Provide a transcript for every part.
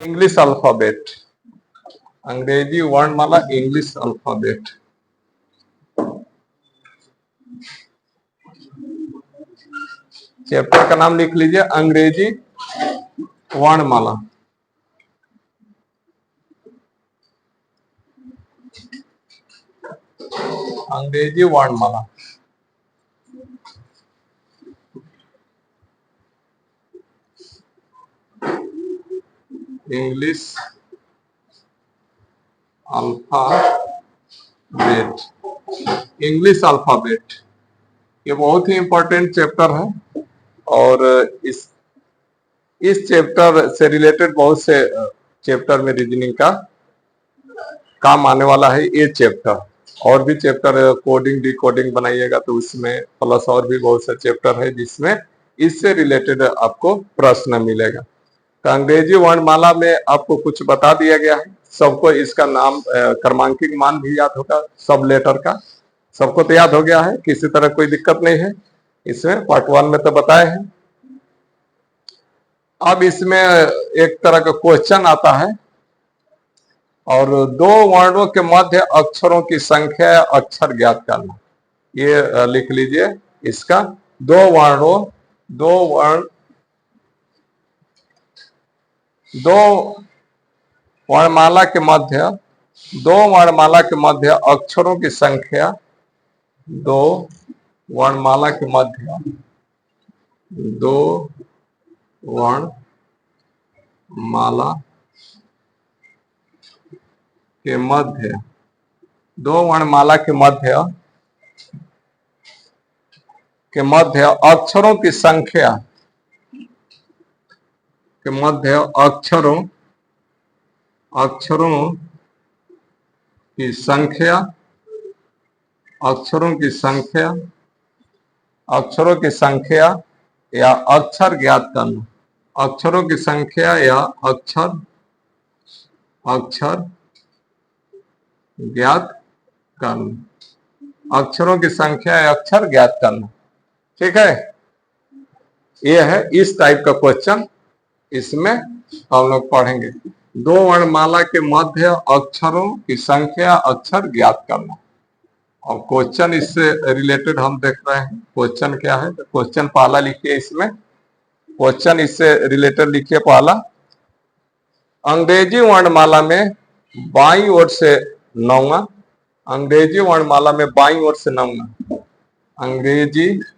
English alphabet, अंग्रेजी वर्णमाला English alphabet. Chapter का नाम लिख लीजिए अंग्रेजी वर्णमाला। अंग्रेजी वर्णमाला। इंग्लिश अल्फाबेट, इंग्लिश अल्फाबेट ये बहुत ही इंपॉर्टेंट चैप्टर है और इस चैप्टर से रिलेटेड बहुत से चैप्टर में रीजनिंग का काम आने वाला है ये चैप्टर। और भी चैप्टर कोडिंग डिकोडिंग बनाइएगा तो उसमें प्लस और भी बहुत से चैप्टर है जिसमें इससे रिलेटेड आपको प्रश्न मिलेगा। तो अंग्रेजी वर्णमाला में आपको कुछ बता दिया गया है, सबको इसका नाम क्रमांकित मान भी याद होगा, सब लेटर का सबको तो याद हो गया है, किसी तरह कोई दिक्कत नहीं है। इसमें पार्ट 1 में तो बताए हैं। अब इसमें एक तरह का क्वेश्चन आता है और दो वर्णों के मध्य अक्षरों की संख्या या अक्षर ज्ञात करना। ये लिख लीजिए इसका, दो वर्णमाला के मध्य, दो वर्णमाला के मध्य अक्षरों की संख्या, दो वर्णमाला के मध्य, दो वर्णमाला के मध्य, दो वर्णमाला के मध्य अक्षरों की संख्या के मध्य अक्षरों की संख्या, अक्षरों की संख्या या अक्षर ज्ञात करना। अक्षरों की संख्या या अक्षर ज्ञात करना, अक्षरों की संख्या या अक्षर ज्ञात करना। ठीक है, ये है इस टाइप का क्वेश्चन, इसमें हम लोग पढ़ेंगे। दो वर्णमाला के मध्य अक्षरों की संख्या अक्षर ज्ञात करना। और क्वेश्चन इससे रिलेटेड हम देख रहे हैं। क्वेश्चन क्या है, तो क्वेश्चन पहला लिखिए, इसमें क्वेश्चन इससे रिलेटेड लिखिए पहला। अंग्रेजी वर्णमाला में बाईं ओर से नौवां, अंग्रेजी वर्णमाला में बाईं ओर से नौवां, अंग्रेजी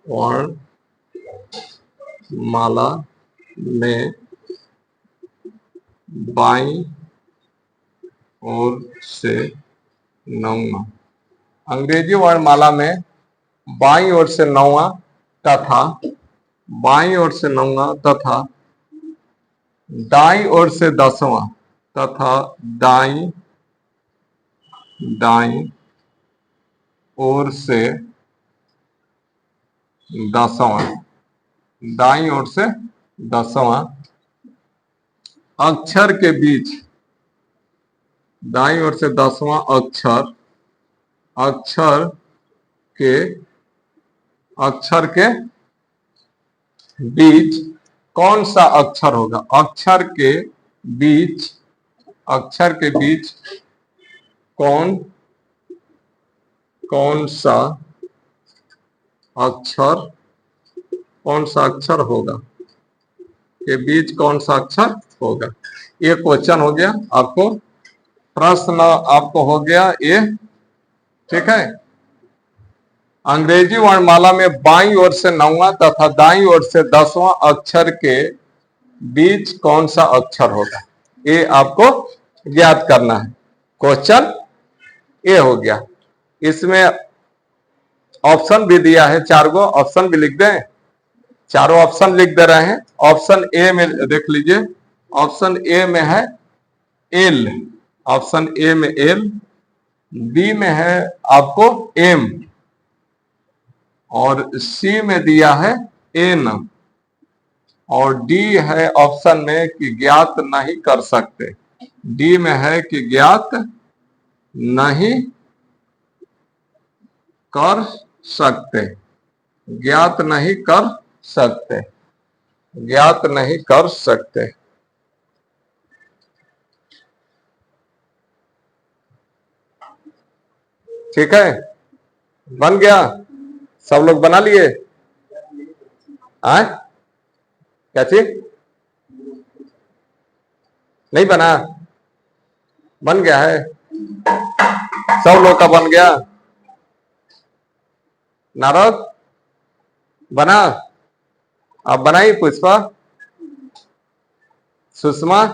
वर्णमाला में बाईं ओर से नौवां, अंग्रेजी वर्णमाला में बाईं ओर से नौवां तथा बाईं ओर से नौवां तथा दाईं ओर से 10वां तथा दाईं ओर से 10वां, दाईं ओर से 10वां अक्षर के बीच, दाईं ओर से 10वां अक्षर के बीच कौन सा अक्षर होगा। अक्षर के बीच कौन सा अक्षर होगा, के बीच कौन सा अक्षर होगा। ये क्वेश्चन हो गया, आपको प्रश्न आपको हो गया ये। ठीक है, अंग्रेजी वर्णमाला में बाईं ओर से 9वां तथा दाईं ओर से 10वां अक्षर के बीच कौन सा अक्षर होगा, ये आपको ज्ञात करना है। क्वेश्चन ये हो गया। इसमें ऑप्शन भी दिया है, 4 गो ऑप्शन भी लिख दें, चारों ऑप्शन लिख दे रहे हैं। ऑप्शन ए में देख लीजिए, ऑप्शन ए में है एल, ऑप्शन ए में एल, बी में है आपको एम और सी में दिया है एन और डी है ऑप्शन में कि ज्ञात नहीं कर सकते। डी में है कि ज्ञात नहीं कर सकते। ज्ञात नहीं कर सकते, ज्ञात नहीं कर सकते। ठीक है, बन गया? सब लोग बना लिए? क्या चीज नहीं बना? बन गया है, सब लोग का बन गया। नारद बना? आप बनाई? पुष्पा, सुषमा,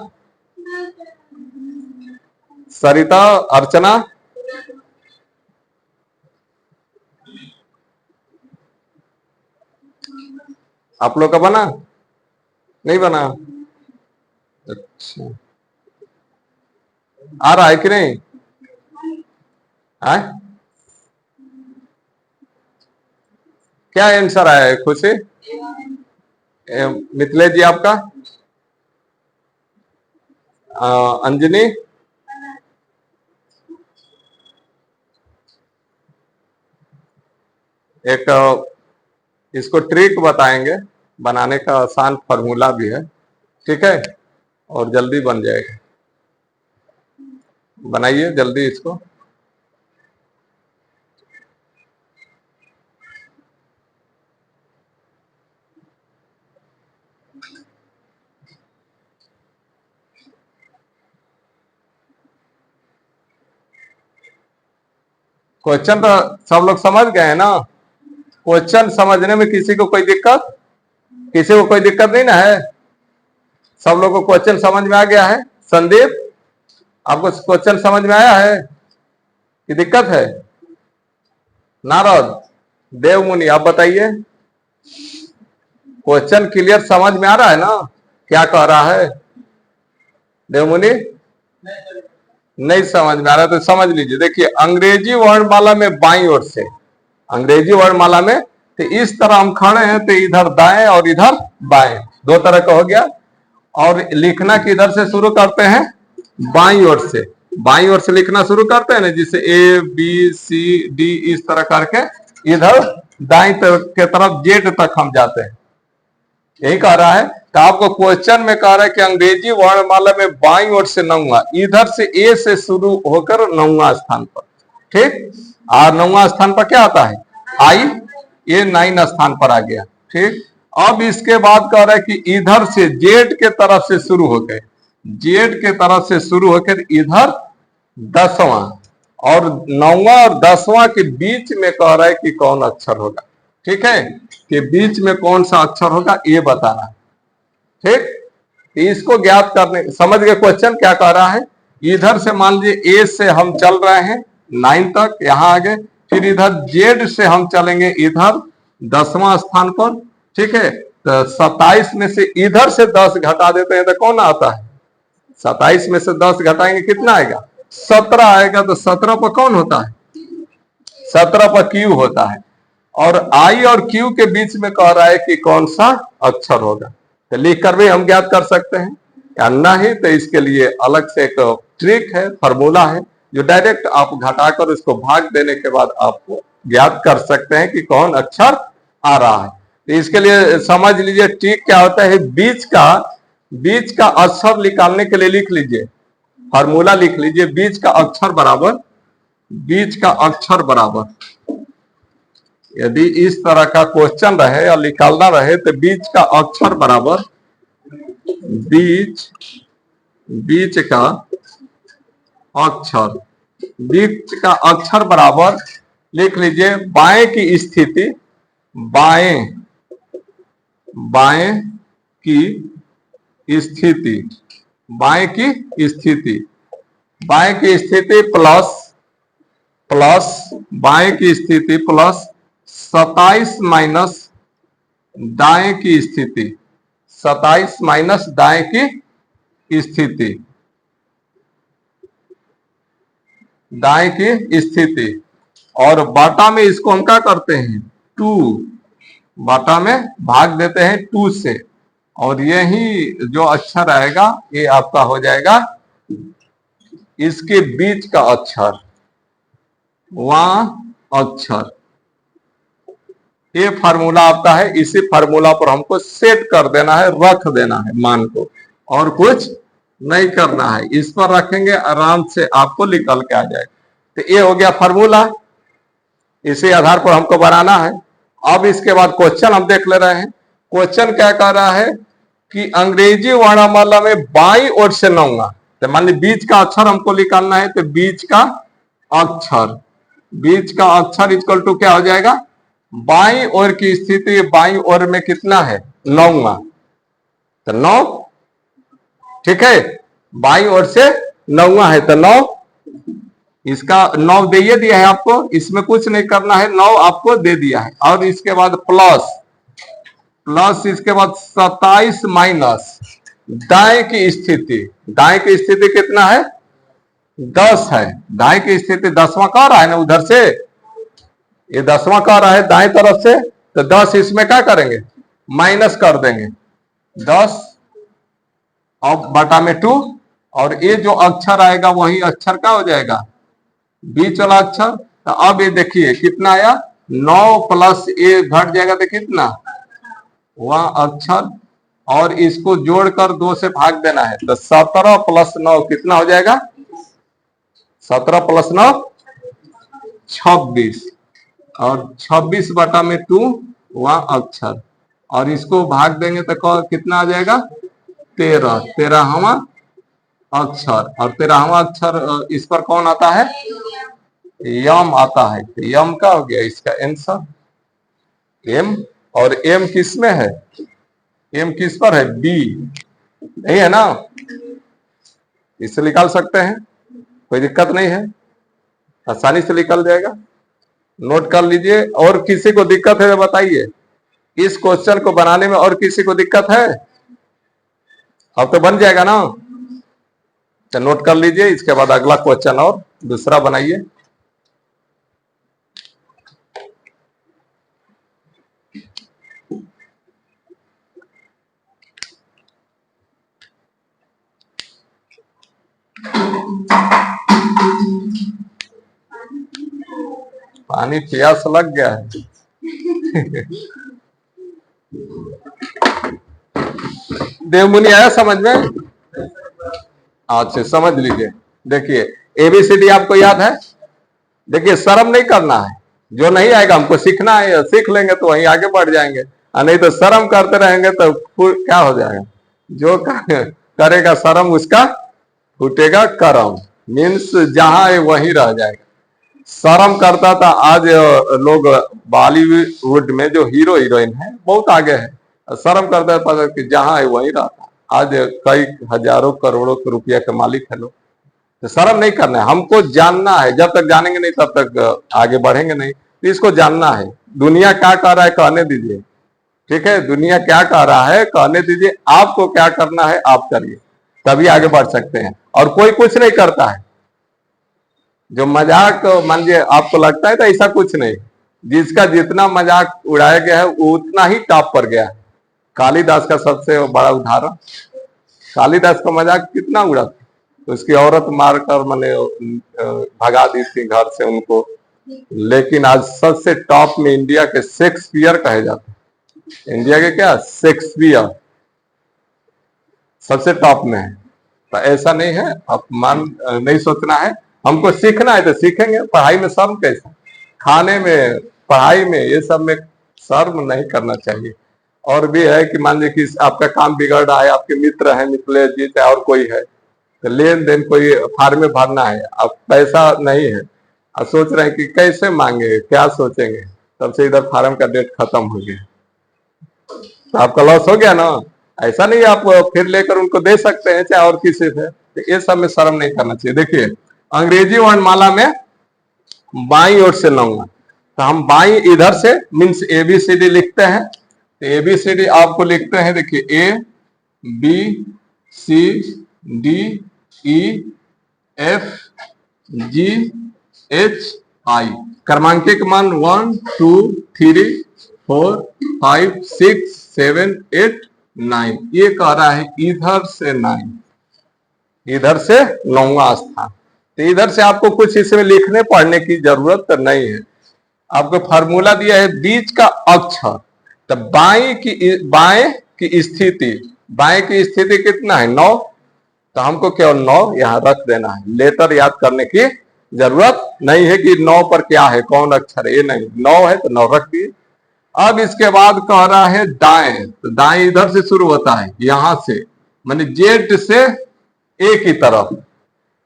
सरिता, अर्चना, आप लोग का बना? नहीं बना? अच्छा, आ रहा है कि नहीं? क्या आंसर आया है खुशी? मिथिलेश जी आपका? अंजनी? एक इसको ट्रिक बताएंगे, बनाने का आसान फॉर्मूला भी है, ठीक है, और जल्दी बन जाएगा। बनाइए जल्दी इसको। क्वेश्चन तो सब लोग समझ गए हैं ना? क्वेश्चन समझने में किसी को कोई दिक्कत? किसी को कोई दिक्कत नहीं ना है? सब लोगों को क्वेश्चन समझ में आ गया है? संदीप, आपको क्वेश्चन समझ में आया है कि दिक्कत है? नारद, देवमुनि, आप बताइए, क्वेश्चन क्लियर समझ में आ रहा है ना? क्या कह रहा है देवमुनि? नहीं समझ में आ रहा तो समझ लीजिए। देखिए, अंग्रेजी वर्णमाला में बाईं ओर से, अंग्रेजी वर्णमाला में तो इस तरह हम खड़े हैं तो इधर दाएं और इधर बाएं, दो तरह का हो गया। और लिखना किधर से शुरू करते हैं? बाईं ओर से, बाईं ओर से लिखना शुरू करते हैं ना, जिसे ए बी सी डी इस तरह करके इधर दाईं के तरफ जेड तक हम जाते हैं। यही कह रहा है। तो आपको क्वेश्चन में कह रहा है कि अंग्रेजी वर्णमाला में बाईं ओर से नौवां, इधर से ए से शुरू होकर नौवां स्थान पर, ठीक, और नौवां स्थान पर क्या आता है? आई, ये 9 स्थान पर आ गया, ठीक। अब इसके बाद कह रहा है कि इधर से जेड के तरफ से शुरू होकर, जेड के तरफ से शुरू होकर इधर 10वां और 9वां और 10वां के बीच में कह रहा है कि कौन अक्षर होगा, ठीक है, कि बीच में कौन सा अक्षर होगा ये बताना, ठीक। इसको ज्ञात करने, समझ गए क्वेश्चन क्या कह रहा है? इधर से मान लीजिए ए से हम चल रहे हैं 9 तक, यहां आगे, फिर इधर जेड से हम चलेंगे इधर 10वां स्थान पर, ठीक है। तो 27 में से इधर से 10 घटा देते हैं तो कौन आता है? 27 में से 10 घटाएंगे कितना आएगा? 17 आएगा। तो 17 पर कौन होता है? 17 पर क्यू होता है। और आई और क्यू के बीच में कह रहा है कि कौन सा अक्षर होगा, तो लिख कर भी हम ज्ञात कर सकते हैं या नहीं। तो इसके लिए अलग से एक ट्रिक है, फॉर्मूला है, जो डायरेक्ट आप घटाकर उसको भाग देने के बाद आपको ज्ञात कर सकते हैं कि कौन अक्षर आ रहा है। तो इसके लिए समझ लीजिए ट्रिक क्या होता है। बीच का अक्षर निकालने के लिए लिख लीजिए, फॉर्मूला लिख लीजिए, बीच का अक्षर बराबर, यदि इस तरह का क्वेश्चन रहे और निकालना रहे तो बीच का अक्षर बराबर, बीच का अक्षर बराबर लिख लीजिए बाएं की स्थिति, बाएं की स्थिति प्लस बाएं की स्थिति प्लस 27 माइनस दाएं की स्थिति, 27 माइनस दाएं की स्थिति, और बाटा में इसको हम क्या करते हैं? 2, बाटा में भाग देते हैं 2 से, और यही जो अक्षर आएगा ये आपका हो जाएगा इसके बीच का अक्षर, वहां अक्षर, ये फार्मूला आपका है, इसी फार्मूला पर हमको सेट कर देना है, रख देना है मान को, और कुछ नहीं करना है। इस पर रखेंगे, आराम से आपको निकल के आ जाएगा। तो ये हो गया फार्मूला, इसी आधार पर हमको बनाना है। अब इसके बाद क्वेश्चन हम देख ले रहे हैं। क्वेश्चन क्या कह रहा है कि अंग्रेजी वर्णमाला में बाईं ओर से लूंगा, तो मान लीजिए बीच का अक्षर हमको निकालना है, तो बीच का अक्षर, बीच का अक्षर इक्वल टू क्या हो जाएगा, बाईं ओर की स्थिति, बाईं ओर में कितना है, लूंगा, तो 9, ठीक है, बाईं ओर से लूंगा है तो 9, इसका 9 दे दिया है आपको, इसमें कुछ नहीं करना है, 9 आपको दे दिया है। और इसके बाद प्लस, इसके बाद 27 माइनस दाएं की स्थिति, दाएं की स्थिति कितना है, 10 है, दाएं की स्थिति 10वां कह रहा है ना, उधर से ये 10वां कह रहा है दाएं तरफ से, तो 10 इसमें क्या करेंगे, माइनस कर देंगे, 10 और बटा में 2, और ये जो अक्षर आएगा वही अक्षर क्या हो जाएगा, बीच वाला अक्षर। तो अब ये देखिए कितना आया, 9 प्लस ए घट जाएगा तो कितना, वह अक्षर, और इसको जोड़कर 2 से भाग देना है, तो 17 प्लस 9 कितना हो जाएगा, 17 प्लस 9 26, और 26 बटा में 2 वह अक्षर, और इसको भाग देंगे तो कितना आ जाएगा, 13, 13वां अक्षर, और 13वां अक्षर इस पर कौन आता है, यम आता है, तो यम का हो गया इसका आंसर, एम। और एम किस में है, एम किस पर है, बी, नहीं है ना, इससे निकाल सकते हैं, कोई दिक्कत नहीं है, आसानी से निकल जाएगा, नोट कर लीजिए। और किसी को दिक्कत है तो बताइए, इस क्वेश्चन को बनाने में और किसी को दिक्कत है, अब तो बन जाएगा ना, तो नोट कर लीजिए। इसके बाद अगला क्वेश्चन और दूसरा बनाइए। पानी प्यास लग गया है देवमुनि आया समझ में, अच्छा समझ लीजिए। देखिए एबीसीडी आपको याद है, देखिए शर्म नहीं करना है, जो नहीं आएगा हमको सीखना है, सीख लेंगे तो वहीं आगे बढ़ जाएंगे, और नहीं तो शर्म करते रहेंगे तो क्या हो जाएगा, जो करेगा शर्म उसका फूटेगा करम, मीन्स जहां है वहीं रह जाएगा। शर्म करता था, आज लोग बॉलीवुड में जो हीरो हीरोइन है बहुत आगे है, शर्म करता था कि जहां है वहीं रहता, आज कई हजारों करोड़ों के रुपया के मालिक है लोग। तो शर्म नहीं करना है, हमको जानना है, जब तक जानेंगे नहीं तब तक आगे बढ़ेंगे नहीं, तो इसको जानना है। दुनिया क्या कह रहा है कहने दीजिए, ठीक है, दुनिया क्या कह रहा है कहने दीजिए, आपको क्या करना है आप करिए, तभी आगे बढ़ सकते हैं। और कोई कुछ नहीं करता है, जो मजाक मान लीजिए आपको लगता है तो ऐसा कुछ नहीं, जिसका जितना मजाक उड़ाया गया है वो उतना ही टॉप पर गया है। कालिदास का सबसे बड़ा उदाहरण, कालिदास का मजाक कितना उड़ा था, उसकी औरत मारकर मैंने भगा दी थी घर से उनको, लेकिन आज सबसे टॉप में इंडिया के शेक्सपियर कहे जाते हैं, इंडिया के क्या शेक्सपियर सबसे टॉप में है। तो ऐसा नहीं है, अपमान नहीं सोचना है, हमको सीखना है तो सीखेंगे। पढ़ाई में शर्म कैसा, खाने में पढ़ाई में ये सब में शर्म नहीं करना चाहिए। और भी है कि मान लीजिए कि आपका काम बिगड़ रहा है, आपके मित्र है, मित्र जीत है और कोई है, तो लेन देन कोई फार्म में भरना है, अब पैसा नहीं है, अब सोच रहे हैं कि कैसे मांगे, क्या सोचेंगे, तब से इधर फार्म का डेट खत्म हो गया, तो आपका लॉस हो गया ना। ऐसा नहीं आप फिर लेकर उनको दे सकते हैं चाहे और किसी से, तो ये सब में शर्म नहीं करना चाहिए। देखिए अंग्रेजी वर्णमाला में बाईं ओर से लूंगा, तो हम बाईं इधर से मीन्स एबीसीडी लिखते हैं, तो एबीसीडी आपको लिखते हैं, देखिए A B C D E F G H I, क्रमांकिक मान 1 2 3 4 5 6 7 8 9, ये कह रहा है इधर से 9, इधर से 9वां स्थान। तो इधर से आपको कुछ इसमें लिखने पढ़ने की जरूरत नहीं है, आपको फार्मूला दिया है बीच का अक्षर, तो बाएं की स्थिति, बाएं की स्थिति कितना है 9, तो हमको केवल 9 यहां रख देना है, लेटर याद करने की जरूरत नहीं है कि 9 पर क्या है, कौन अक्षर है, ये नहीं, 9 है तो 9 रख दिए। अब इसके बाद कह रहा है दाएं, तो दाएं इधर से शुरू होता है, यहां से माने जेड से ए की तरफ,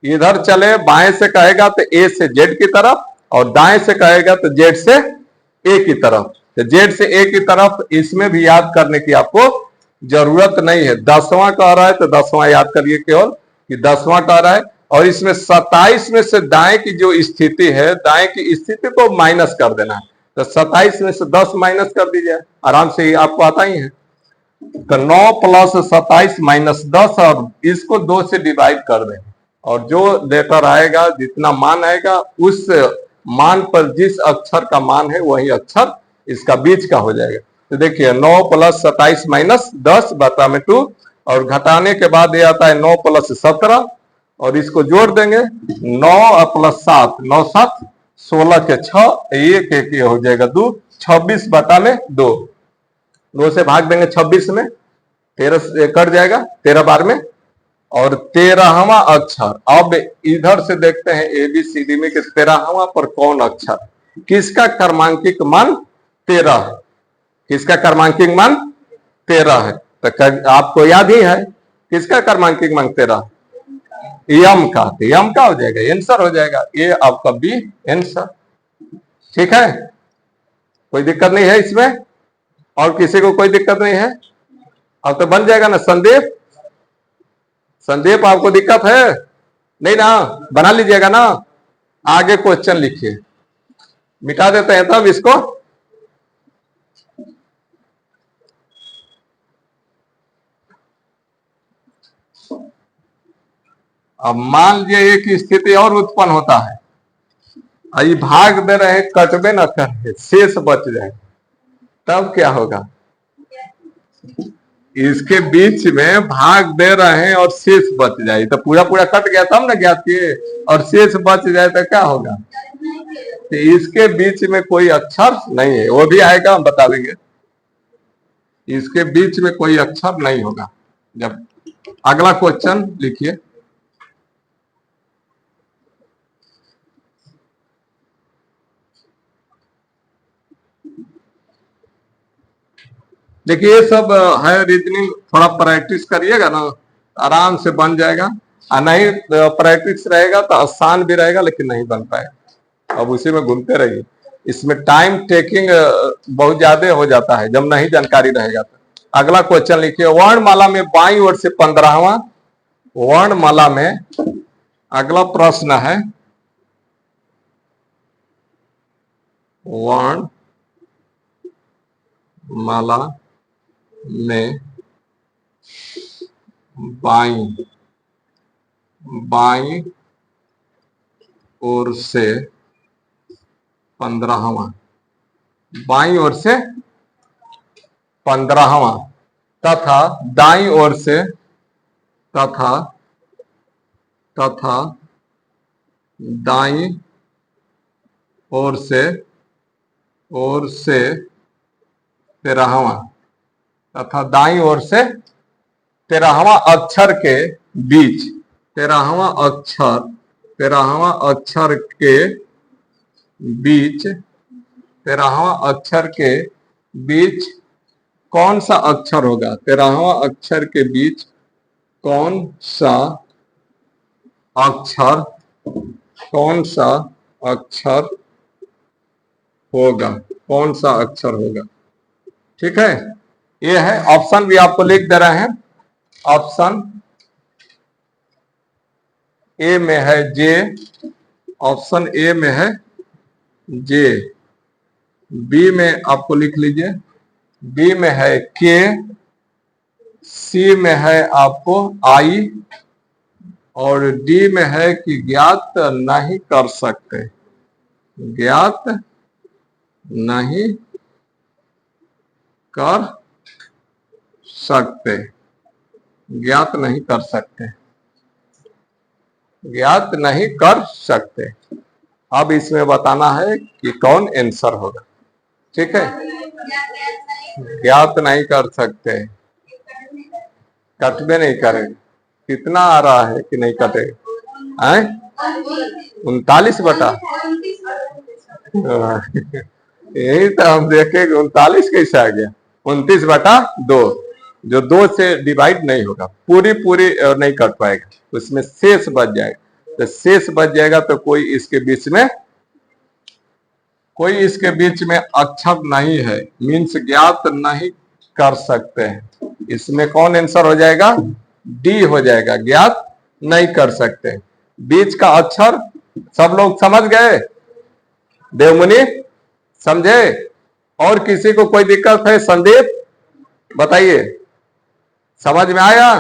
इधर चले बाएं से कहेगा तो ए से जेड की तरफ, और दाएं से कहेगा तो जेड से ए की तरफ। तो जेड से ए की तरफ इसमें भी याद करने की आपको जरूरत नहीं है, 10वां कह रहा है तो 10वां याद करिए केवल कि 10वां कह रहा है। और इसमें 27 में से दाएं की जो स्थिति है, दाएं की स्थिति को माइनस कर देना है, तो 27 में से 10 माइनस कर दीजिए, आराम से आपको आता ही है। तो 9 प्लस 27 माइनस 10, और इसको 2 से डिवाइड कर दें, और जो लेटर आएगा, जितना मान आएगा, उस मान पर जिस अक्षर का मान है वही अक्षर इसका बीच का हो जाएगा। तो देखिए 9 प्लस 27 माइनस 10 बटा में 2, और घटाने के बाद ये आता है 9 प्लस 17, और इसको जोड़ देंगे 9 प्लस 7, 9 7 16 के 6, एक एक ये हो जाएगा 2, 26 बटा में 2, 2 से भाग देंगे 26 में, 13 से कट जाएगा 13 बार में, और 13वां अक्षर। अब इधर से देखते हैं ABCD में कि 13वां पर कौन अक्षर, किसका क्रमांकिक मान 13 है, किसका क्रमांकिक मान 13 है, तो आपको याद ही है किसका क्रमांकिक मान 13, यम का, तो यम का हो जाएगा आंसर, हो जाएगा ये आपका बी आंसर। ठीक है, कोई दिक्कत नहीं है इसमें, और किसी को कोई दिक्कत नहीं है? अब तो बन जाएगा ना संदीप, संदीप आपको दिक्कत है नहीं ना, बना लीजिएगा ना, आगे क्वेश्चन लिखिए, मिटा देते हैं तब इसको। अब मान लीजिए एक स्थिति और उत्पन्न होता है, आई भाग दे रहे हैं, कटबे न करे, शेष बच जाए, तब क्या होगा? इसके बीच में भाग दे रहे हैं और शेष बच जाए, तो पूरा पूरा कट गया तब ना ज्ञात किए, और शेष बच जाए तो क्या होगा? तो इसके बीच में कोई अक्षर नहीं है, वो भी आएगा, हम बता देंगे। इसके बीच में कोई अक्षर नहीं होगा। जब अगला क्वेश्चन लिखिए, देखिए ये सब है रीजनिंग, थोड़ा प्रैक्टिस करिएगा ना आराम से बन जाएगा, और नहीं प्रैक्टिस रहेगा तो आसान भी रहेगा लेकिन नहीं बन पाएगा। अब उसी में घूमते रहिए, इसमें टाइम टेकिंग बहुत ज्यादा हो जाता है जब नहीं जानकारी रहेगा तो। अगला क्वेश्चन लिखिए, वर्णमाला में बाईं ओर से 15वां, वर्णमाला में अगला प्रश्न है, वर्णमाला में बाईं ओर से 15वां, बाईं ओर से 15वां तथा दाईं ओर से दाईं ओर से 13वां तथा दाईं ओर से 13वां अक्षर के बीच, 13वां अक्षर के बीच, 13वां अक्षर के बीच कौन सा अक्षर होगा? 13वां अक्षर के बीच कौन सा अक्षर होगा? कौन सा अक्षर होगा? ठीक है, ये है। ऑप्शन भी आपको लिख दे रहे हैं, ऑप्शन ए में है जे, ऑप्शन ए में है जे, बी में आपको लिख लीजिए, बी में है के, सी में है आपको आई, और डी में है कि ज्ञात नहीं कर सकते, ज्ञात नहीं कर सकते, ज्ञात नहीं कर सकते, ज्ञात नहीं कर सकते। अब इसमें बताना है कि कौन आंसर होगा। ठीक है, ज्ञात नहीं कर सकते, कटबे नहीं करेगा। कितना आ रहा है कि नहीं कटेगा? 39 बटा यही तो हम देखेंगे 39 कैसे आ गया। 29/2 जो 2 से डिवाइड नहीं होगा, पूरी पूरी नहीं कट पाएगा, उसमें शेष बच जाएगा। तो शेष बच जाएगा तो कोई इसके बीच में अक्षर नहीं है, मीन्स ज्ञात नहीं कर सकते हैं। इसमें कौन आंसर हो जाएगा? डी हो जाएगा, ज्ञात नहीं कर सकते। बीच का अक्षर सब लोग समझ गए? देवमुनि समझे? और किसी को कोई दिक्कत है? संदीप बताइए, समझ में आया?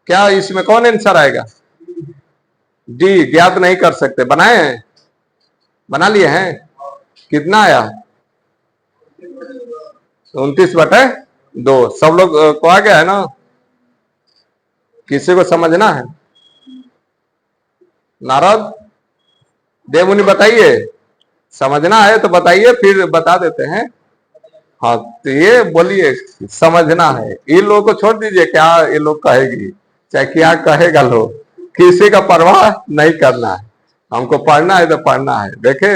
क्या इसमें कौन आंसर आएगा? डी, ज्ञात नहीं कर सकते। बनाए हैं? बना लिए हैं? कितना आया? 29/2। सब लोग को आ गया है ना? किसी को समझना है? नारद, देवमुनि बताइए, समझना है तो बताइए, फिर बता देते हैं। हाँ तो ये बोलिए, समझना है। इन लोगों को छोड़ दीजिए, क्या ये लोग कहेगी, चाहे क्या कहेगा लोग, किसी का परवाह नहीं करना है। हमको पढ़ना है तो पढ़ना है। देखे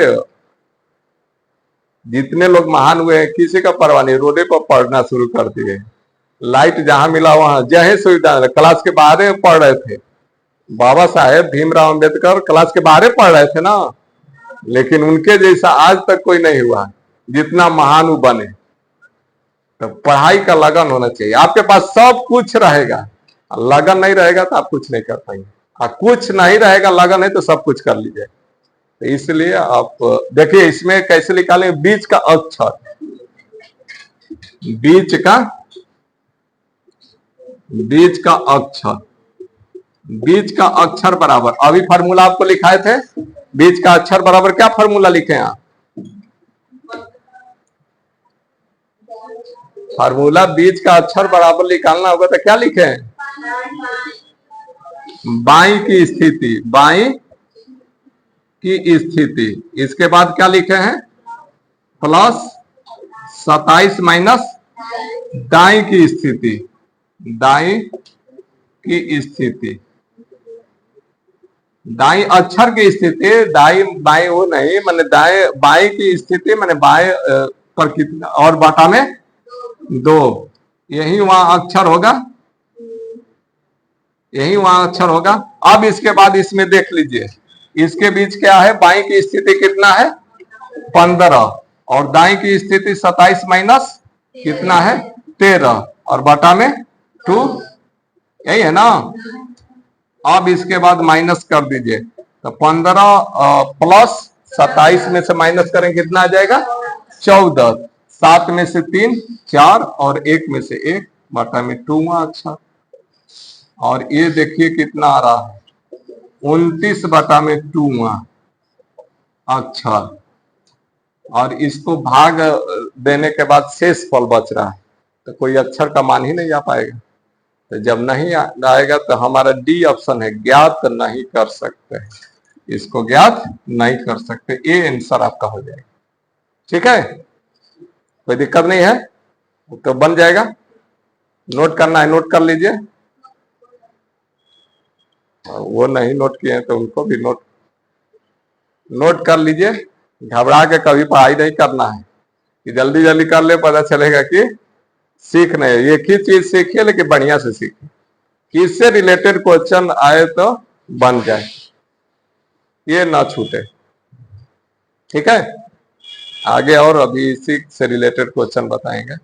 जितने लोग महान हुए हैं, किसी का परवाह नहीं, रोडे पर पढ़ना शुरू कर दिए। लाइट जहां मिला वहां जय सुविधा, क्लास के बाहर पढ़ रहे थे। बाबा साहेब भीमराव अंबेडकर क्लास के बाहर पढ़ रहे थे ना, लेकिन उनके जैसा आज तक कोई नहीं हुआ जितना महान वो बने। तो पढ़ाई का लगन होना चाहिए। आपके पास सब कुछ रहेगा, लगन नहीं रहेगा तो आप कुछ नहीं कर पाएंगे। कुछ नहीं रहेगा, लगन है तो सब कुछ कर लीजिए। तो इसलिए आप देखिए इसमें कैसे निकालें बीच का अक्षर। बीच का अक्षर बराबर, अभी फार्मूला आपको लिखाए थे, बीच का अक्षर बराबर क्या फार्मूला लिखे आप? फार्मूला बीच का अक्षर बराबर निकालना होगा तो क्या लिखे हैं? बाई की स्थिति, इसके बाद क्या लिखे हैं? प्लस 27 माइनस दाई की स्थिति, दाई अक्षर की स्थिति, दाई बाई वो नहीं, मैंने दाएं बाई की स्थिति, मैंने बाएं पर कितना, और बाटा में 2, यही वहां अक्षर होगा। अब इसके बाद इसमें देख लीजिए, इसके बीच क्या है? बाई की स्थिति कितना है? 15, और दाई की स्थिति 27 माइनस कितना है? 13, और बाटा में 2, यही है ना? अब इसके बाद माइनस कर दीजिए, तो 15 प्लस 27 में से माइनस करें कितना आ जाएगा? 14, 7 में से 3 4, और 1 में से 1, बाटा में 2। अच्छा, और ये देखिए कितना आ रहा है? 29/2। अच्छा, और इसको भाग देने के बाद शेष फल बच रहा है, तो कोई अक्षर का मान ही नहीं आ पाएगा। तो जब नहीं आएगा तो हमारा डी ऑप्शन है, ज्ञात नहीं कर सकते। इसको ज्ञात नहीं कर सकते, ये आंसर आपका हो जाएगा। ठीक है, कोई दिक्कत नहीं है, तो बन जाएगा। नोट करना है नोट कर लीजिए, वो नहीं नोट किए हैं तो उनको भी नोट कर लीजिए। घबरा के कभी पढ़ाई नहीं करना है, कि जल्दी जल्दी कर ले, पता चलेगा कि सीख नहीं। एक ही चीज सीखिए, लेकिन बढ़िया से सीखिए, किससे रिलेटेड क्वेश्चन आए तो बन जाए, ये ना छूटे। ठीक है, आगे और अभी इसी से रिलेटेड क्वेश्चन बताएंगे।